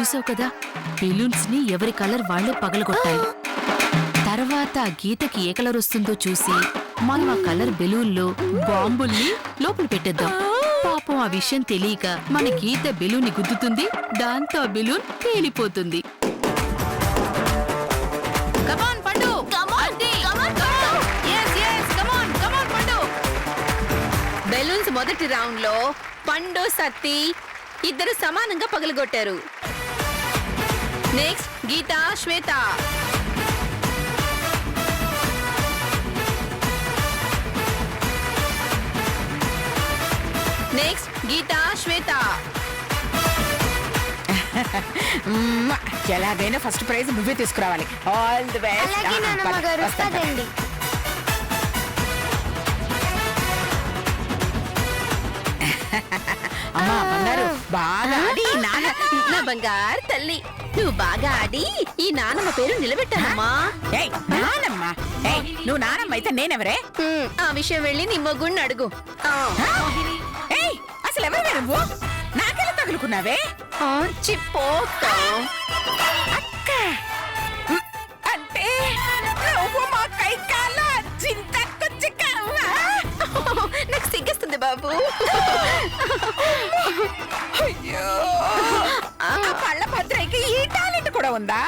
చూసావు కదా, బెలూన్స్ ని ఎవరి కలర్ వాళ్లే పగలగొట్టాలి. తర్వాత ఆ గీతకి ఏ కలర్ వస్తుందో చూసి మనం ఆ కలర్ బెలూన్లో బాంబుల్ని లోపల పెట్టేద్దాం. పాపం ఆ విషయం తెలియక మన గీత బెలూన్ని గుద్దుతుంది, దాంతో ఆ బెలూన్ పేలిపోతుంది. బెలూన్స్ మొదటి రౌండ్ లో పండు సత్తి ఇద్దరు సమానంగా పగలగొట్టారు. నెక్స్ట్ గీత శ్వేత. నెక్స్ట్ గీత శ్వేత. ఎలాగైనా ఫస్ట్ ప్రైజ్ నువ్వే తీసుకురావాలి. All the best. అమ్మా బంగారు, బాగా ఆడి నా బంగారు తల్లి, నువ్వు బాగా ఆడి ఈ నానమ్మ పేరు నిలబెట్టానమ్మా. నానమ్మ? నువ్వు నానమ్మ అయితే నేనెవరే? ఆ విషయం వెళ్ళి నీ మొగ్గుడిని అడుగు. అసలు ఎవరే నువ్వు? నాకెలా తగులుకున్నావే? చిప్పోతా అంటే నువ్వు మా కై కాల చింతకొచ్చికావా? నాకు సిగ్గేస్తుంది బాబు. అయ్యో, పళ్ళ భద్రకి ఈ టాలెంట్ కూడా ఉందా?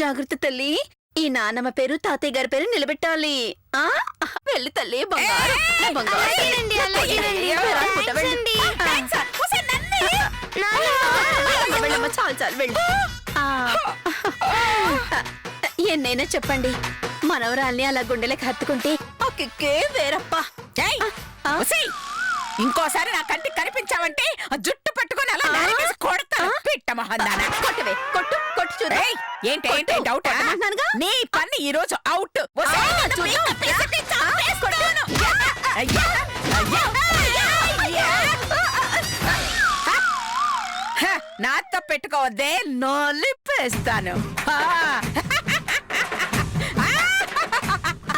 జాగ్రత్త తల్లి, ఈ నానమ్మ పేరు తాతయ్య గారి పేరు నిలబెట్టాలి. వెళ్ళి తల్లి బంగారు. చాలు చాలు వెళ్ళి. ఎన్నైనా చెప్పండి, మనవరాల్ని అలా గుండెలకు హత్తుకుంటే ఒకే వేరప్ప. ఇంకోసారి నా కంటికి కనిపించావంటే జుట్టు పట్టుకొని అలా నరికేసి కొడతాను. పిట్ట మహందానా. కొట్టవే, కొట్టు కొట్టు చూడు. ఏంటి డౌట్? నీ పని ఈ రోజు అవుట్. నాతో పెట్టుకోవద్దే, నొలిపేస్తాను.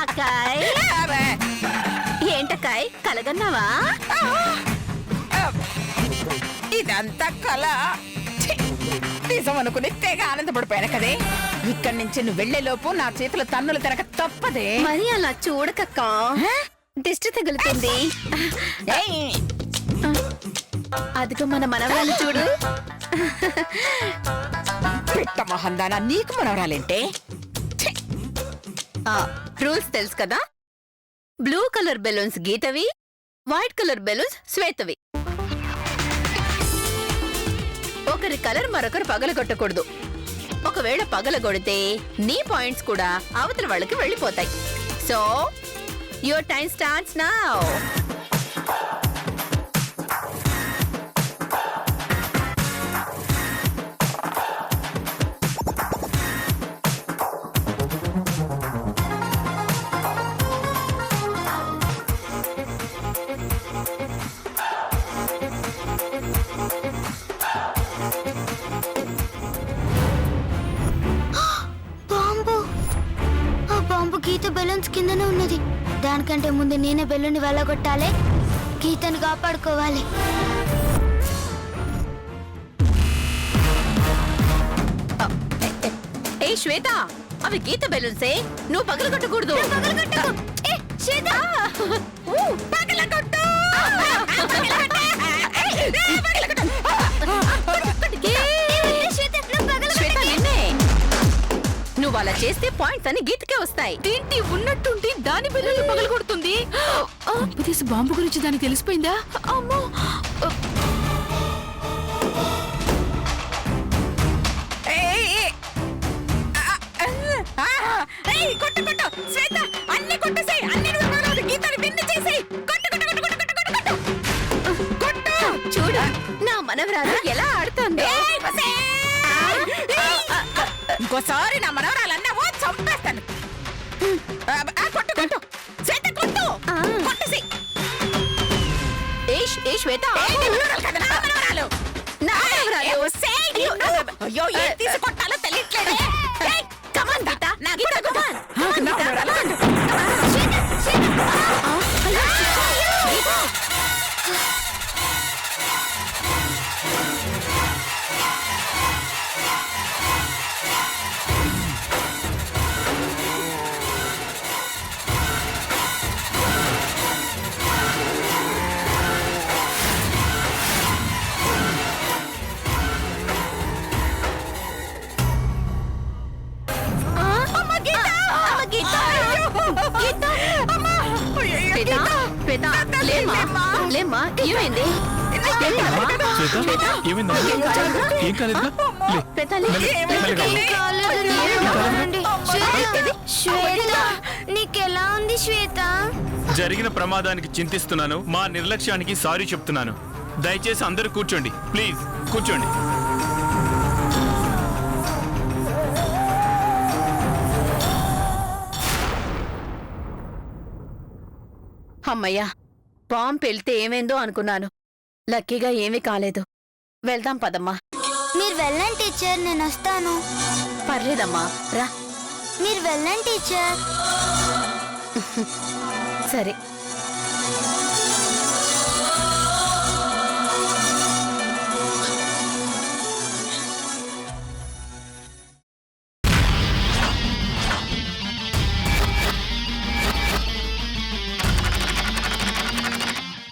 అక్కాయ్, ఏంటక్కాయ్ కలగన్నావా? ఇదంతా కళ. నిజం అనుకుని తెగ ఆనందపడిపోయాను కదే. ఇక్కడి నుంచి నువ్వు వెళ్లేలోపు నా చేతుల తన్నులు తినక తప్పదే. మరి అలా చూడకక్క, దిష్టి తగులుతుంది. అదిగో మన మనవరాలు చూడు. పిట్ట మహందానా, నీకు మనవరాలేంటే? రూల్స్ తెలుసు కదా. బ్లూ కలర్ బెలూన్స్ గీతవి, వైట్ కలర్ బెలూన్స్ శ్వేతవి. ఒకరి కలర్ మరొకరు పగలగొట్టకూడదు. ఒకవేళ పగలగొడితే నీ పాయింట్స్ కూడా అవతల వాళ్ళకి వెళ్ళిపోతాయి. So your time starts now. Geetha balloons కిందనే ఉన్నది. దానికంటే ముందు నేనే బెలూన్ వెళ్ళగొట్టాలి, గీతను కాపాడుకోవాలి. ఏ శ్వేత, అవి గీత బెలూన్సే, నువ్వు పగలగొట్టకూడదు. నువ్వు అలా చేస్తే పాయింట్స్ అని గీతకే వస్తాయి. ఏంటి ఉన్నట్టుండి దాని బెలూన్ పగలగొడుతుంది? తీసి బాంబు గురించి దానికి తెలిసిపోయిందా? అమ్మో, చూడు నా మనవరాలు ఎలా ఆడుతోంది. ఇంకోసారి నా మనవరాలన్నావో చంపేస్తాను. కొట్టు కొట్టు శ్వేత, కొట్టు కొట్టేసి. ఏ శ్వేత, అయ్యో ఏం తీసి కొట్టాలో తెలియట్లేదే. కమాన్ గీత, గీత కమాన్. శ్వేత శ్వేత లేమ్మా లేమ్మా ఏమైంది శ్వేత ఏమైందా? ఏం కాలేదుగా? లే. శ్వేత లే. మెల్లగా. శ్వేత నీకెలా ఉంది శ్వేత? జరిగిన ప్రమాదానికి చింతిస్తున్నాను, మా నిర్లక్ష్యానికి సారీ చెప్తున్నాను. దయచేసి అందరూ కూర్చోండి, ప్లీజ్ కూర్చోండి. అమ్మయ్యా బాంబు పెళ్తే ఏమైందో అనుకున్నాను. లక్కీగా ఏమీ కాలేదు. వెళ్దాం పదమ్మా. మీరు వెళ్ళండి టీచర్, నేను వస్తాను. పర్లేదమ్మా రా. మీరు వెళ్ళండి టీచర్. సరే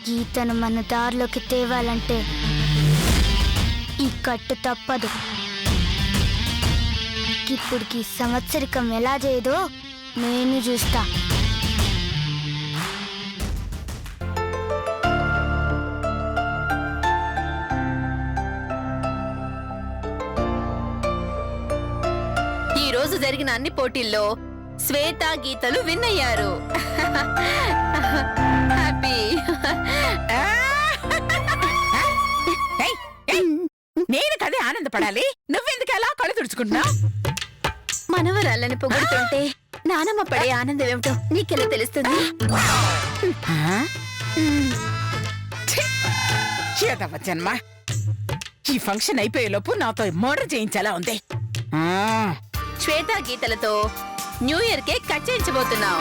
గీతను మన దారిలోకి తేవాలంటే ఈ కట్టు తప్పదు. ఇప్పుడుకి సంవత్సరికం ఎలా చేయదో నేను చూస్తా. ఈ రోజు జరిగిన అన్ని పోటీల్లో శ్వేత గీతలు విన్ అయ్యారు. హ్యాపీ. ఏయ్, ఏయ్, నేను కదే ఆనందపడాలి, నువ్వెందుకు అలా కళ్ళు తుడుచుకుంటున్నావు? మనవరాళ్ళని పొగుడుతుంటే నానమ్మ పడే ఆనందం ఏమిటో నీకెలా తెలుస్తుంది? చేదవ జన్మ. ఈ ఫంక్షన్ అయిపోయేలోపు నాతో మర్డర్ చేయించాలా ఉంది. శ్వేత గీతలతో న్యూ ఇయర్ కేక్ కట్ చేయించబోతున్నాం.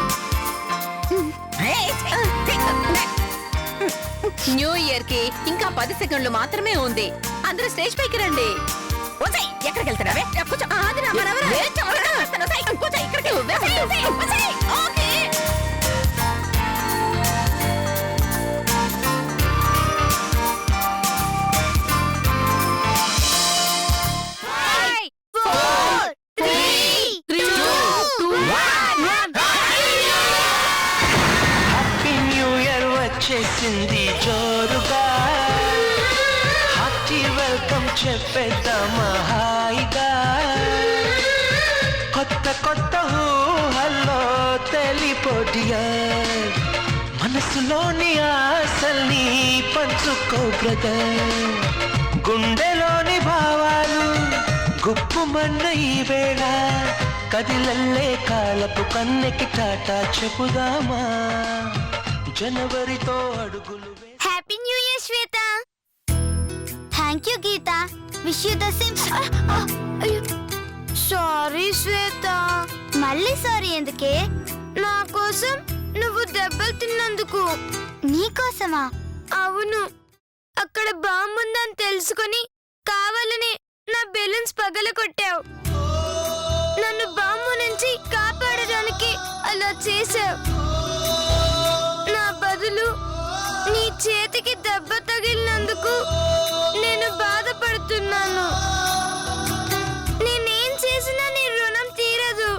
న్యూ ఇయర్ కి ఇంకా 10 సెకండ్లు మాత్రమే ఉంది. అందరూ స్టేజ్ పైకి రండి. ఎక్కడికి వెళ్తున్నావే? కూర్చో. ఆది నా మనవరా. కూర్చో, ఇక్కడికి. ఓకే. హ్యాపీ న్యూ ఇయర్ వచ్చేసింది జోరుగా, హార్టీ వెల్కమ్ చెప్పేద్దామా హాయిగా. కొత్త కొత్త ఊహల్లో తెలిపోడియా, మనసులోని ఆశల్ని పంచుకో బ్రదర్. గుండెలోని భావాలు గుప్పుమన్న ఈ వేళ, కదిలల్లే కాలపు కన్నెకి టాటా చెప్పుదామా. జనవరితో అడుగులు happy new year Shweta. Thank you Geetha. Wish you the same. Sorry Shweta. మళ్ళీ సారీ ఎందుకే? నా కోసం నువ్వు దెబ్బలు తిన్నందుకు. నీకోసమా? అవును. అక్కడ బాంబు ఉందని తెలుసుకొని కావాలని నా బెలూన్స్ పగలగొట్టావు. నన్ను బాంబు నుంచి కాపాడడానికి అలా చేసావు. నా బదులు నీ చేతికి దెబ్బ తగిలినందుకు నేను బాధపడుతున్నాను. నేనేం చేసినా నీ రుణం తీరదు.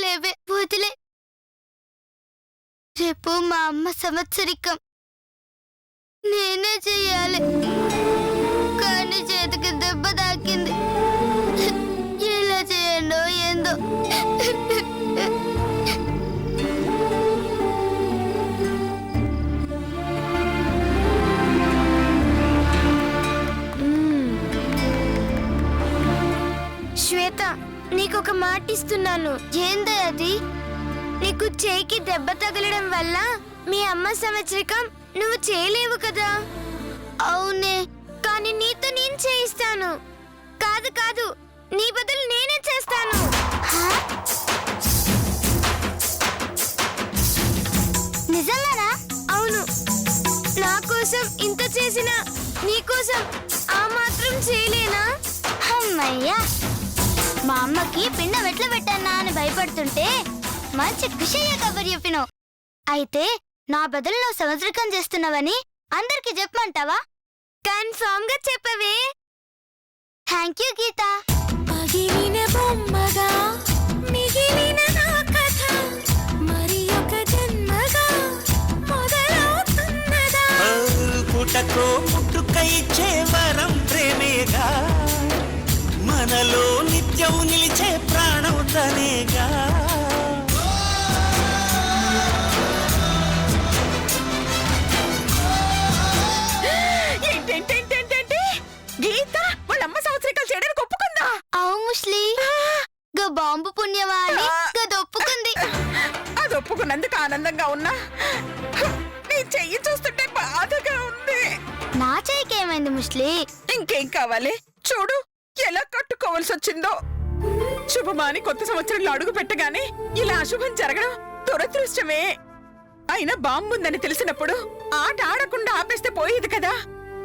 లేవే వదిలే. రేపు మా అమ్మ సంవత్సరికం. నేనే చెయ్యాలి, కానీ చేతికి దెబ్బ తాకింది. ఎలా చేయండో ఏందో. శ్వేత, నీకొక మాట ఇస్తున్నాను. ఏందో అది? నీకు చేయికి దెబ్బ తగలడం వల్ల మీ అమ్మ సంవత్సరికం నువ్వు చేయలేవు కదా. అవునే, కానీ నీతో నేను చేయిస్తాను. కాదు కాదు, నీ బదులు నేనే చేస్తాను. నిజంగానా? అవును. నా కోసం ఇంత చేసినా నీకోసం ఆ మాత్రం చేయలేనా? అమ్మయ్యా, మా అమ్మకి పిండం ఎట్లా పెట్టానా అని భయపడుతుంటే మంచి ఖుషయ్య కబురు చెప్పినావు. అయితే నా బదులు నువ్వు సంవత్సరికం చేస్తున్నావని అందరికి చెప్పమంటావా? కన్ఫర్మ్ గా చెప్పవే. థ్యాంక్ యూ గీత. పగిలిన బొమ్మగా మిగిలిన నా కథ మరి ఒక జన్మగా మొదలవుతున్నదా? పుటకో పుట్టుకై వరం ప్రేమేగా, మనలో నిత్యం నిలిచే ప్రాణం తనేగా. ఏంటేంటేంటేంటి గీత వాళ్ళమ్మ సంవత్సరికాలు చేయడానికి ఒప్పుకుందా? అవు ముస్లి గా బాంబు పుణ్యమా అని గదొప్పుకుంది. అది ఒప్పుకున్నందుకు ఆనందంగా ఉన్నా నీ చెయ్యి చూస్తుంటే బాధగా ఉంది. నా చెయ్యికి ఏమైంది ముస్లి? ఇంకేం కావాలి? చూడు ఎలా కట్టుకోవాల్సి వచ్చిందో. శుభమాని కొత్త సంవత్సరంలో అడుగు పెట్టగానే ఇలా అశుభం జరగడం దురదృష్టమే. అయినా బాంబుందని తెలిసినప్పుడు ఆట ఆడకుండా ఆపేస్తే పోయేది కదా.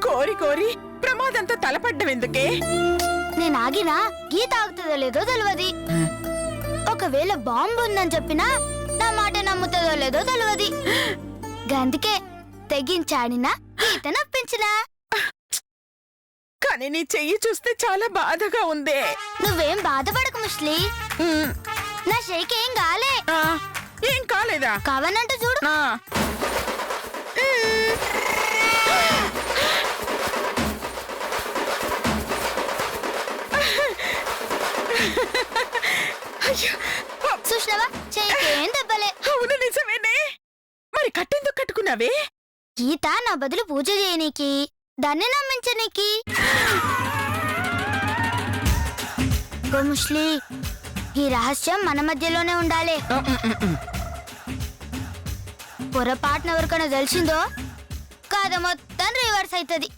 కోరి కోరి ప్రమాదంతో తలపడ్డం ఎందుకే? నేను ఆగినా గీత ఆగుతుందో లేదో తెలియదు. ఒకవేళ బాంబు ఉందని చెప్పినా నా మాట నమ్ముతుందో లేదో తెలియదు. గందుకే తెగించాడినా గీత నప్పించినా. కానీ నీ చెయ్యి చూస్తే చాలా బాధగా ఉందే. నువ్వేం బాధపడకు ముస్లి, నా షేక్ ఏం కాలే. ఆ, ఏం కాలేదా? కావనంటూ చూడు. ఆ. అయ్యో, చూసినవా చెయ్యికి ఏం దెబ్బలే. అవును నిజమేనే. మరి కట్టెందుకు కట్టుకున్నావే? గీత నా బదులు పూజ చేయనీకి, దాన్ని నమ్మించనీకి. ఓ ముస్లి, ఈ రహస్యం మన మధ్యలోనే ఉండాలి. పొరపాటున ఎవరికైనా తెలిసిందో కథ మొత్తం రివర్స్ అవుతుంది.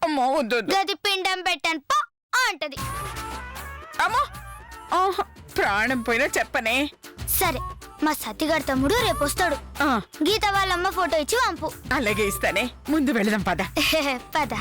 అమ్మో వద్దు వద్దు. గది పిండం పెట్టాను పో అంటది. అమ్మో ఆహా, ప్రాణం పోయినా చెప్పనే. సరే, మా సత్తిగారి తమ్ముడు రేపు వస్తాడు. ఆ, గీత వాళ్ళమ్మ ఫోటో ఇచ్చి పంపు. అలాగే ఇస్తానే. ముందు వెళదాం పద. పద.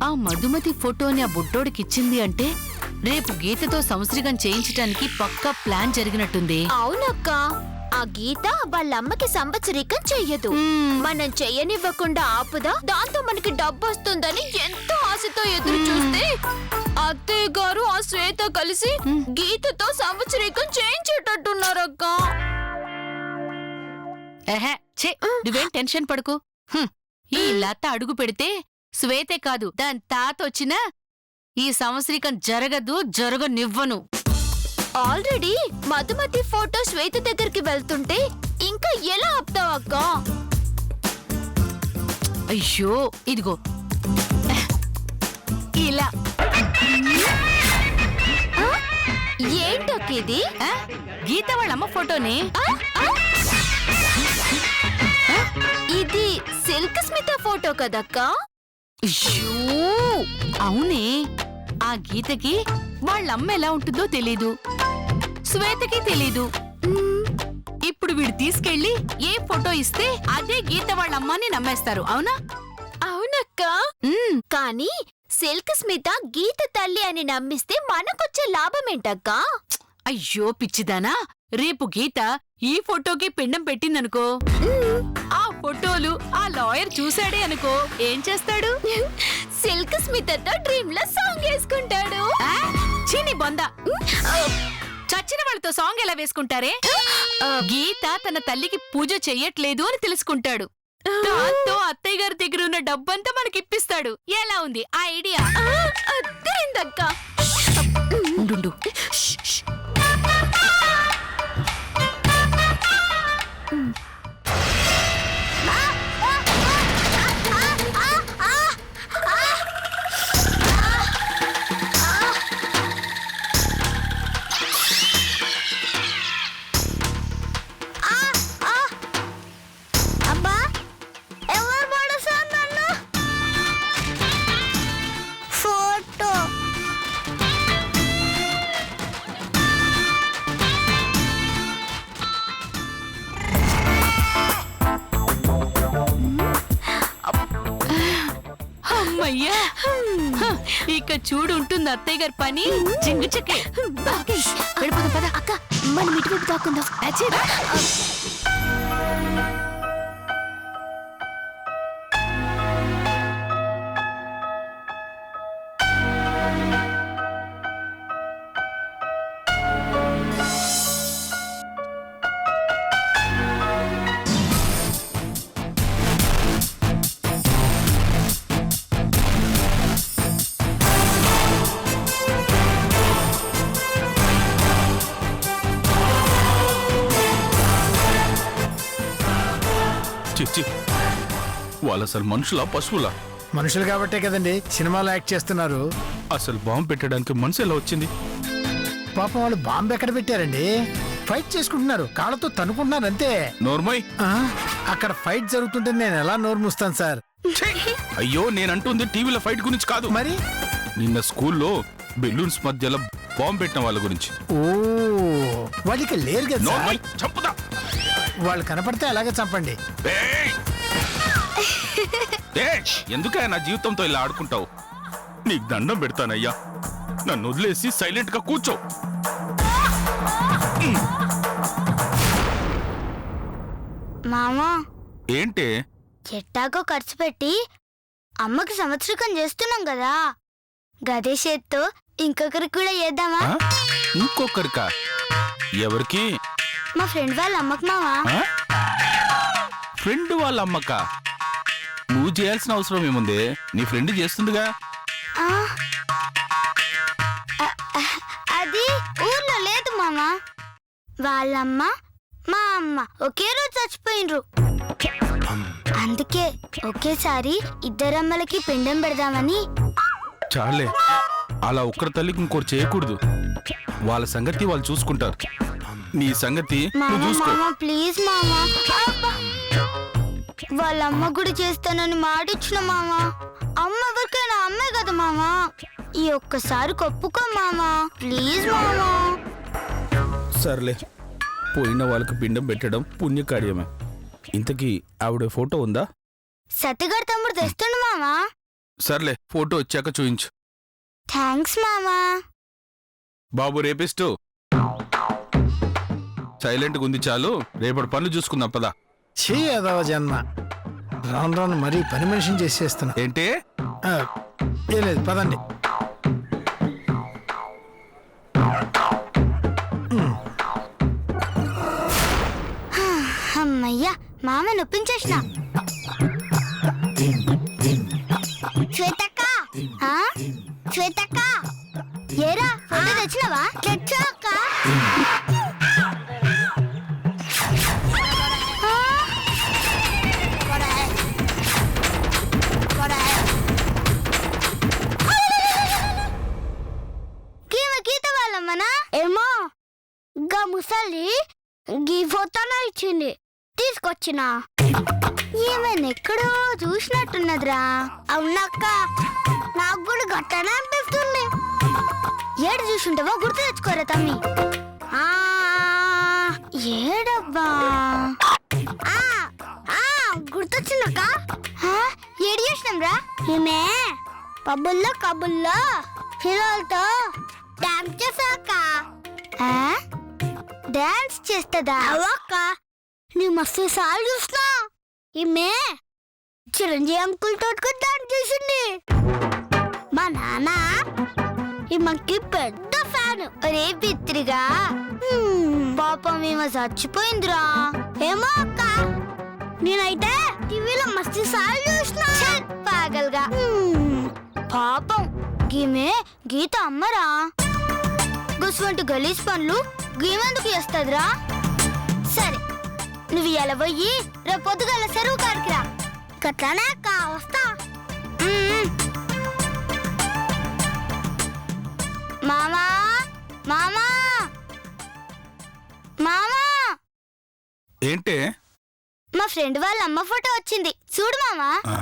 ఆ మధుమతి ఫోటోని ఆ బుడ్డోడికిచ్చింది అంటే రేపు గీతతో సంవత్సరికం చేయించటానికి పక్కా ప్లాన్ జరిగినట్టుంది. అవునక్క, ఆ గీత వాళ్ళమ్మకి సంవత్సరికం చెయ్యదు. మనం చెయ్యనివ్వకుండా ఆపుదా, దాంతో మనకి డబ్బు వస్తుందని ఎంతో ఆశతో ఎదురు చూస్తే అత్తయ్య గారు ఆ శ్వేత కలిసి గీతతో సంవత్సరికం చేయించేటట్టున్నారక్క. ఎహే, ఛే, నువ్వేం టెన్షన్ పడుకు. ఈ లత అడుగు పెడితే శ్వేతే కాదు దాని తాత వచ్చినా ఈ సంవత్సరికం జరగనివ్వను. ఆల్రెడీ మధుమతి ఫోటో శ్వేత దగ్గరికి వెళ్తుంటే ఇంకా ఎలా ఆపుతావు అక్క? అయ్యో ఇదిగో ఇలా. ఏంటక్క ఇది? ఆ, గీత వాళ్ళమ్మ ఫోటోనే. ఇది సిల్క్ స్మిత ఫోటో కదక్క? అయ్యో అవునే, ఆ గీతకి వాళ్ళమ్మ ఎలా ఉంటుందో తెలీదు, శ్వేతకి తెలీదు. ఇప్పుడు వీడు తీసుకెళ్లి ఏ ఫోటో ఇస్తే అదే గీత వాళ్ళమ్మని నమ్మేస్తారు. అవునా? అవునక్క. కానీ సిల్క్ స్మిత గీత తల్లి అని నమ్మిస్తే మనకొచ్చే లాభమేంటక్క? అయ్యో పిచ్చిదానా, రేపు గీత ఈ ఫోటోకి పిండం పెట్టిందనుకో, ఆ ఫోటోలు ఆ లాయర్ చూశాడే అనుకో, ఏం చేస్తాడు? సిల్క్ స్మితతో డ్రీమ్ లో సాంగ్ వేసుకుంటాడు. చీని బొంద, చచ్చిన వాళ్ళతో సాంగ్ ఎలా వేసుకుంటారే? గీత తన తల్లికి పూజ చెయ్యట్లేదు అని తెలుసుకుంటాడు. దాంతో అత్తయ్య గారి దగ్గర ఉన్న డబ్బంతా మనకిప్పిస్తాడు. ఎలా ఉంది ఆ ఐడియా? అద్దరిందక్క. ఉండు. అబ్బా, ఎవరు పడుతున్నారు నన్ను? అత్తయ్య హ, ఇక చూడు ఉంటుంది అత్తయ్య గారి పని చింగు చెక్కే వెళ్ళిపోదాం పద అక్క మనం ఇటువైపు దాక్కుందాం. అచ్చిరా. చిచ్చి వాళ్ళు అసలు మనుషులా పశువులా? మనుషులు కాబట్టే కదండి సినిమాలో యాక్ట్ చేస్తున్నారు. అసలు బాంబు పెట్టడానికి మనసు ఎలా వచ్చింది? పాపం వాళ్ళు బాంబు ఎక్కడ పెట్టారండి? ఫైట్ చేసుకుంటున్నారు, కాళ్ళతో తనుకుంటున్నారు అంతే. నోర్మోయ్. ఆ, అక్కడ ఫైట్ జరుగుతుంటే నేను ఎలా నోరు మూస్తాను సార్? అయ్యో నేనంటుంది టీవీలో ఫైట్ గురించి కాదు. మరి నిన్న స్కూల్లో బెలూన్స్ మధ్యలో బాంబు పెట్టిన వాళ్ళ గురించి. ఓ వాళ్ళకి లేరు కదా సార్. నోర్మోయ్, చంపుదా. వాళ్ళు కనపడితే అలాగే చంపండి. ఏయ్! ఏయ్! ఎందుకే నా జీవితంతో ఇలా ఆడుకుంటావు? నీకు దండం పెడతానయ్యా, నన్ను వదిలేసి సైలెంట్ గా కూర్చో. మామా ఏంటే? ఎట్టాగో ఖర్చు పెట్టి అమ్మకి సంవత్సరికం చేస్తున్నాం కదా, గదే చేత్తో ఇంకొకరికి కూడా చేద్దామా? ఆ? ఇంకొకరికా? ఎవరికి? మా ఫ్రెండ్ వాళ్ళ అమ్మకి మావా. ఆ? ఫ్రెండ్ వాళ్ళ అమ్మక? నువ్వు చేయాల్సిన అవసరం ఏముంది? నీ ఫ్రెండ్ చేస్తుందిగా. ఆ, అది ఊర్లో లేదు మామా. వాళ్ళమ్మ మా అమ్మ ఒకే రోజు చచ్చిపోయినరు. అందుకే ఒకేసారి ఇద్దరమ్మలకి పిండం పెడదామని. చాలే, అలా ఒక్కరి తల్లికి ఇంకోటి చేయకూడదు. వాళ్ళ సంగతి వాళ్ళు చూసుకుంటారు. నీ సంగతి నువ్వు మామా చూసుకో. మామా ప్లీజ్ మామా. అబ్బా. వాళ్ళ అమ్మ కూడా చేస్తానని మాటిచ్చిన మామా. అమ్మ ఎవరికైనా అమ్మే కదా మామా. ఈ ఒక్కసారి కొప్పుకో మామా ప్లీజ్ మామా. సర్లే, పోయిన వాళ్ళకి పిండం పెట్టడం పుణ్యకార్యమే. ఇంతకీ ఆవిడ ఫోటో ఉందా? సత్తిగారి తమ్ముడు తెస్తుండు మామా. సర్లే, ఫోటో వచ్చాక చూయించు. థ్యాంక్స్ మామా. బాబు రేపిస్టు సైలెంట్గా ఉంది చాలు, రేపటి పనులు చూసుకుందాం పదా. చే అదవ జన్మ, రాను రాను మరీ పని మనిషిని చేసేస్తున్నా. ఏంటే? ఆ, ఏం లేదు పదండి. అమ్మయ్యా మామ నొప్పించేసిన. శ్వేతక్క, ఆ? శ్వేతక్క, ఏరా ఫోటో తెచ్చినావా? తెచ్చాక గీత వాళ్ళమ్మనా ఏమో. గా ముసలి గీ ఫోటోనా ఇచ్చింది, తీసుకొచ్చిన. ఏమైనా ఎక్కడో చూసినట్టున్నదిరా. అవునక్క, నాకు కూడా గట్టనే అనిపిస్తుంది. ఏడు చూసుంటావో గుర్తు తెచ్చుకోరా తమ్మి. ఆ, ఏడబ్బా. గుర్తొచ్చిందక్క. ఏడు చేసినాం రా. ఈమె పబ్బుల్లో కబుల్లో హీరోలతో డాన్స్ చేసాక. డాన్స్ చేస్తుందా? అవక్క, నీ మస్తు సార్లు చూసినా. ఈమె చిరంజీవి అంకుల్ తోటి డాన్స్ చేసింది. మా నాన్న ఈమెకి పెద్ద ఫ్యాన్. ఒరే పిత్రిగా, పాపం ఈమె చచ్చిపోయిందిరా. ఏమో అక్క, నేనైతే టీవీలో మస్తు సార్లు చూసినా. పాగల్గా పాపం గీమె గీత అమ్మరా. గుస్వంటి గలీజ్ పనులు గీమెందుకు చేస్తుందిరా. సరే, నువ్వు ఎలా పోయి రేపు పొద్దుగల చెరువు కాడికి రా. గట్లానే అక్క, వస్తా. మామా మామా మామా. ఏంటే? మా ఫ్రెండ్ వాళ్ళ అమ్మ ఫోటో వచ్చింది చూడు మామా. ఆ?